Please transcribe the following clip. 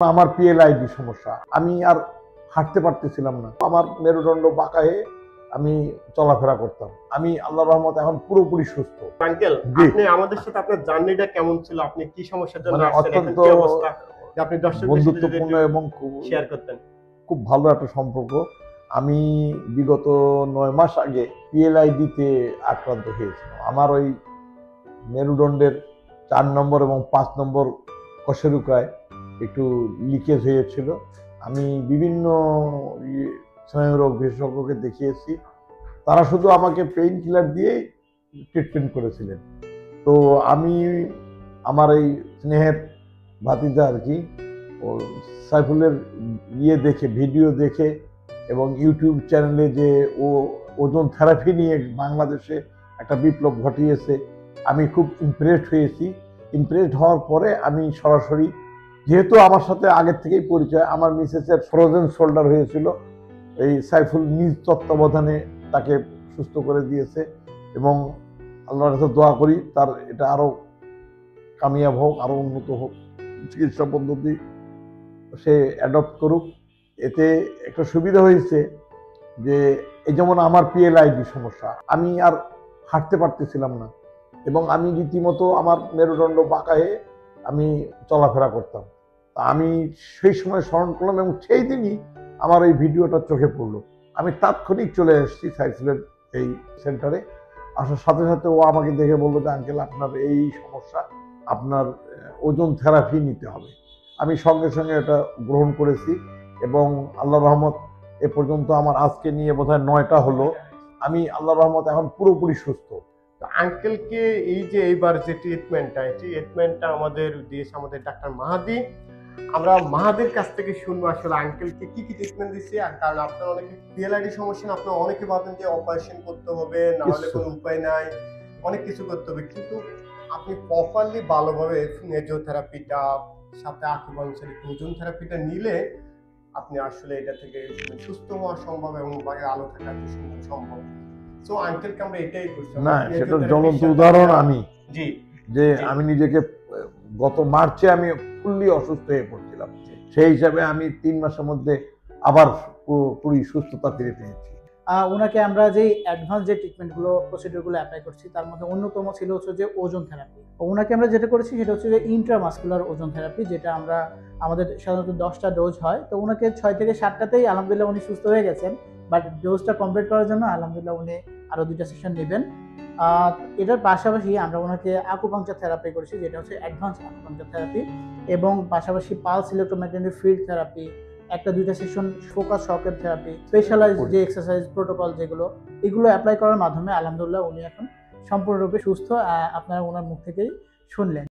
আমার পিএলআইডি সমস্যা, আমি আর হাঁটতে পারতেছিলাম না। আমার মেরুদণ্ড বাঁকা হয়ে আমি চলাফেরা করতাম। আমি আল্লাহর রহমতে এখন পুরোপুরি সুস্থ। আঙ্কেল, আপনি আমাদের সাথে আপনার জার্নিটা কেমন ছিল? আপনি কি সমস্যার জন্য আসছেন? এখন অত্যন্ত কি অবস্থা? আপনি দর্শকদের সাথে যদি বন্ধুত্বপূর্ণ এবং শেয়ার করতেন। খুব ভালো একটা সম্পর্ক। আমি বিগত 9 মাস আগে পিএলআইডিতে আক্রান্ত হয়েছিলাম। আমার ওই মেরুদণ্ডের 4 নম্বর এবং 5 নম্বর কশেরুকায় একটু লিকেজ হয়েছিল। আমি বিভিন্ন স্নায়ুরোগ বিশেষজ্ঞকে দেখিয়েছি, তারা শুধু আমাকে পেইন কিলার দিয়েই ট্রিটমেন্ট করেছিলেন। তো আমি আমার এই স্নেহের ভাতিজা আর কি, ও সাইফুলের দেখে, ভিডিও দেখে এবং ইউটিউব চ্যানেলে যে ও ওজন থেরাপি নিয়ে বাংলাদেশে একটা বিপ্লব ঘটিয়েছে, আমি খুব ইমপ্রেসড হয়েছি। ইমপ্রেসড হওয়ার পরে আমি সরাসরি, যেহেতু আমার সাথে আগের থেকেই পরিচয়, আমার মিসেসের ফ্রোজেন শোল্ডার হয়েছিল, এই সাইফুল নিজ তত্ত্বাবধানে তাকে সুস্থ করে দিয়েছে এবং আল্লাহর কাছে দোয়া করি তার এটা আরও কামিয়াব হোক, আরও উন্নত হোক, চিকিৎসা পদ্ধতি সে অ্যাডপ্ট করুক। এতে একটা সুবিধা হয়েছে যে এই যেমন আমার পিএলআইডি সমস্যা, আমি আর হাঁটতে পারতেছিলাম না এবং আমি রীতিমতো আমার মেরুদণ্ড বাঁকা হয়ে আমি চলাফেরা করতাম। তা আমি সেই সময় স্মরণ করলাম এবং সেই দিনই আমার এই ভিডিওটা চোখে পড়লো। আমি তাৎক্ষণিক চলে এসেছি সাইফুলের এই সেন্টারে। আসার সাথে সাথে ও আমাকে দেখে বললো যে আঙ্কেল, আপনার এই সমস্যা, আপনার ওজন থেরাপি নিতে হবে। আমি সঙ্গে সঙ্গে এটা গ্রহণ করেছি এবং আল্লাহ রহমত এ পর্যন্ত আমার আজকে নিয়ে বোধহয় 9টা হলো। আমি আল্লাহ রহমত এখন পুরোপুরি সুস্থ। আঙ্কেলকে এই যে এইবার যে ট্রিটমেন্টটা আমাদের দিয়েছে আমাদের ডাক্তার মাহাদি, আমরা মাহাদির কাছ থেকে শুনবো আসলে আঙ্কেলকে কি কি ট্রিটমেন্ট দিচ্ছে। কারণ আপনার অনেকে পিএলআইডি সমস্যা, আপনার অনেকে ভাবেন যে অপারেশন করতে হবে, না হলে কোনো উপায় নাই, অনেক কিছু করতে হবে, কিন্তু আপনি প্রপারলি ভালোভাবে ফিজিওথেরাপিটা সাথে আকুপাঙ্কচার ওজন থেরাপিটা নিলে আপনি আসলে এটা থেকে সুস্থ হওয়া সম্ভব এবং বাইরে আলো থাকা সম্ভব। সো আঙ্কেলকে আমরা এটাই করছি। না, সেটার জ্বলন্ত উদাহরণ আমি, জি, যে আমি নিজেকে গত মার্চে আমি ফুললি অসুস্থ হয়ে পড়ছিলাম, সেই হিসাবে আমি 3 মাসের মধ্যে আবার পুরোপুরি সুস্থতা ফিরে পেয়েছি। ওনাকে আমরা যে অ্যাডভান্স যে ট্রিটমেন্টগুলো প্রসিডিউরগুলো অ্যাপ্লাই করছি তার মধ্যে অন্যতম ছিল হচ্ছে যে ওজন থেরাপি। ওনাকে আমরা যেটা করেছি সেটা হচ্ছে যে ইন্ট্রামাসকুলার ওজন থেরাপি, যেটা আমরা আমাদের সাধারণত 10টা ডোজ হয়। তো ওনাকে 6 থেকে 7টাতেই আলহামদুলিল্লাহ উনি সুস্থ হয়ে গেছেন, বাট ডোজটা কমপ্লিট করার জন্য আলহামদুলিল্লাহ উনি আরও 2টা সেশন নেবেন। এটার পাশাপাশি আমরা ওনাকে আকুপাঙ্কচার থেরাপি করেছি, যেটা হচ্ছে অ্যাডভান্স আকুপাঙ্কচার থেরাপি, এবং পাশাপাশি পালস ইলেকট্রোম্যাগনেটিক ফিল্ড থেরাপি, 1-2টা সেশন ফোকাস শকের থেরাপি, স্পেশালাইজ যে এক্সারসাইজ প্রোটোকল যেগুলো, এগুলো অ্যাপ্লাই করার মাধ্যমে আলহামদুলিল্লাহ উনি এখন সম্পূর্ণরূপে সুস্থ। আপনারা ওনার মুখ থেকেই শুনলেন।